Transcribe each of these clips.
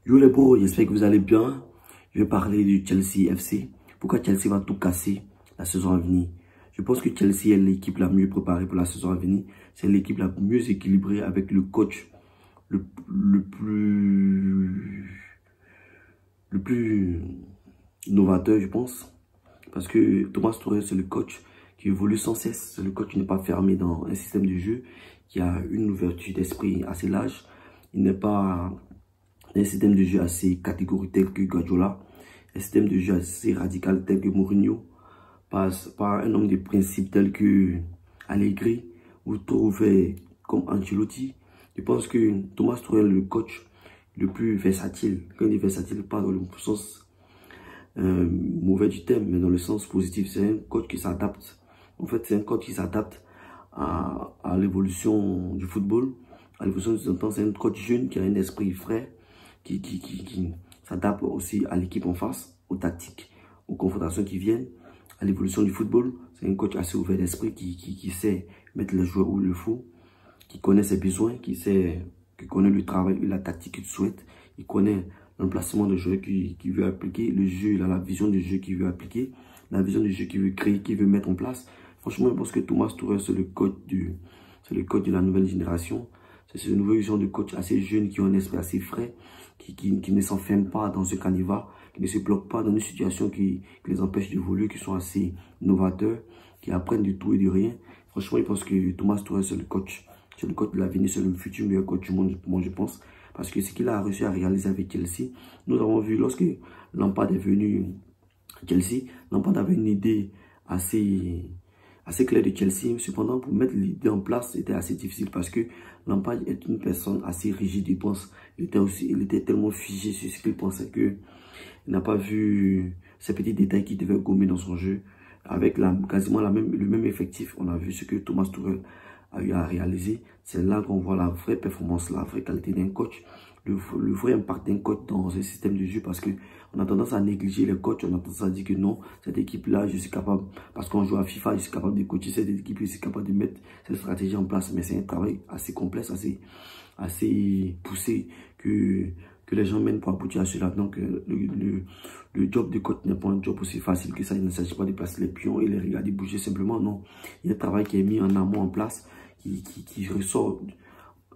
Yo les bros, j'espère que vous allez bien. Je vais parler du Chelsea FC. Pourquoi Chelsea va tout casser la saison à venir? Je pense que Chelsea est l'équipe la mieux préparée pour la saison à venir. C'est l'équipe la mieux équilibrée avec le coach le plus novateur, je pense. Parce que Thomas Tuchel, c'est le coach qui évolue sans cesse. C'est le coach qui n'est pas fermé dans un système de jeu, qui a une ouverture d'esprit assez large. Il n'est pas un système de jeu assez catégorique tel que Guardiola, un système de jeu assez radical tel que Mourinho, pas un homme de principe tel que Allegri ou trouvé comme Ancelotti. Je pense que Thomas Tuchel est le coach le plus versatile. Quand il dit versatile, pas dans le sens mauvais du terme, mais dans le sens positif. C'est un coach qui s'adapte. En fait, c'est un coach qui s'adapte à l'évolution du football, à l'évolution du temps. C'est un coach jeune qui a un esprit frais, qui s'adapte aussi à l'équipe en face, aux tactiques, aux confrontations qui viennent, à l'évolution du football. C'est un coach assez ouvert d'esprit qui sait mettre les joueurs où il le faut, qui connaît ses besoins, qui connaît le travail et la tactique qu'il souhaite. Il connaît l'emplacement de joueur qu'il veut appliquer, le jeu, il a la vision du jeu qu'il veut appliquer, la vision du jeu qu'il veut créer, qu'il veut mettre en place. Franchement, je pense que Thomas Tuchel, c'est le coach de la nouvelle génération. C'est une nouvelle vision de coach assez jeune, qui a un esprit assez frais, qui ne s'enferme pas dans ce canevas, qui ne se bloque pas dans une situation qui les empêche d'évoluer, qui sont assez novateurs, qui apprennent du tout et de rien. Franchement, je pense que Thomas Tuchel, c'est le coach de l'avenir, c'est le futur meilleur coach du monde, moi je pense. Parce que ce qu'il a réussi à réaliser avec Chelsea, nous avons vu lorsque Lampard est venu à Chelsea, Lampard avait une idée assez claire de Chelsea. Cependant, pour mettre l'idée en place, c'était assez difficile parce que Lampard est une personne assez rigide, je pense. Il était tellement figé sur ce qu'il pensait qu'il n'a pas vu ces petits détails qu'il devait gommer dans son jeu. Avec quasiment le même effectif, on a vu ce que Thomas Tuchel a eu à réaliser. C'est là qu'on voit la vraie performance, la vraie qualité d'un coach, le vrai impact d'un coach dans un système de jeu, parce que on a tendance à négliger les coachs, on a tendance à dire que non, cette équipe-là, je suis capable, parce qu'on joue à FIFA, je suis capable de coacher cette équipe, je suis capable de mettre cette stratégie en place, mais c'est un travail assez complexe, assez poussé que les gens mènent pour aboutir à cela. Donc, le job de coach n'est pas un job aussi facile que ça. Il ne s'agit pas de placer les pions et les regarder bouger simplement, non. Il y a un travail qui est mis en amont en place, qui ressort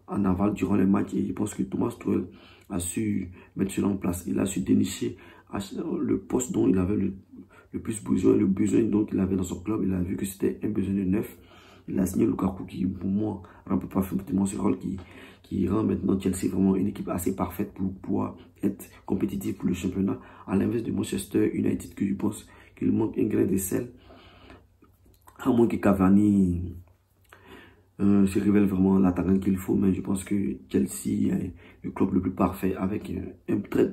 en aval durant les matchs, et je pense que Thomas Tuchel a su mettre cela en place. Il a su dénicher le poste dont il avait le plus besoin, le besoin dont il avait dans son club. Il a vu que c'était un besoin de neuf. Il a signé Lukaku qui, pour moi, remplit parfaitement ce rôle, qui rend maintenant Chelsea vraiment une équipe assez parfaite pour pouvoir être compétitif pour le championnat. À l'inverse de Manchester United, que je pense qu'il manque un grain de sel. À moins que Cavani se révèle vraiment l'attaquant qu'il faut, mais je pense que Chelsea est le club le plus parfait, avec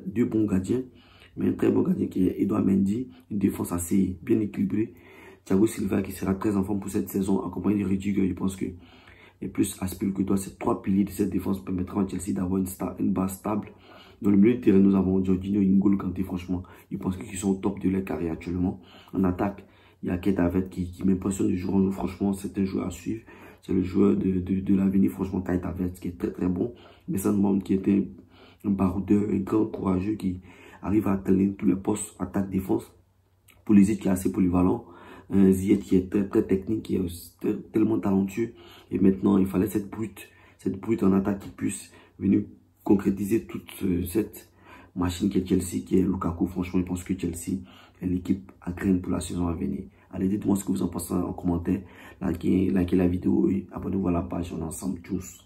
deux bons gardiens, mais un très bon gardien qui est Edouard Mendy, une défense assez bien équilibrée. Thiago Silva qui sera très en forme pour cette saison, accompagné de Rudiger. Je pense que les plus aspirés que toi, ces trois piliers de cette défense permettront à Chelsea d'avoir une base stable. Dans le milieu de terrain, nous avons Jorginho et N'Golo Kanté. Franchement, je pense qu'ils sont au top de leur carrière actuellement. En attaque, il y a Keita Havertz qui m'impressionne de jour en jour. Franchement, c'est un joueur à suivre. C'est le joueur de l'avenir. Franchement, Keita Havertz qui est très très bon. Mason Mount qui était un baroudeur, un grand courageux qui arrive à atteindre tous les postes attaque-défense. Pulisic qui est assez polyvalent. Ziyech qui est très technique, qui est tellement talentueux. Et maintenant, il fallait cette brute en attaque qui puisse venir concrétiser toute cette machine qui est Chelsea, qui est Lukaku. Franchement, je pense que Chelsea est l'équipe à craindre pour la saison à venir. Allez, dites-moi ce que vous en pensez en commentaire. Likez la vidéo et abonnez-vous à la page. On est ensemble tous.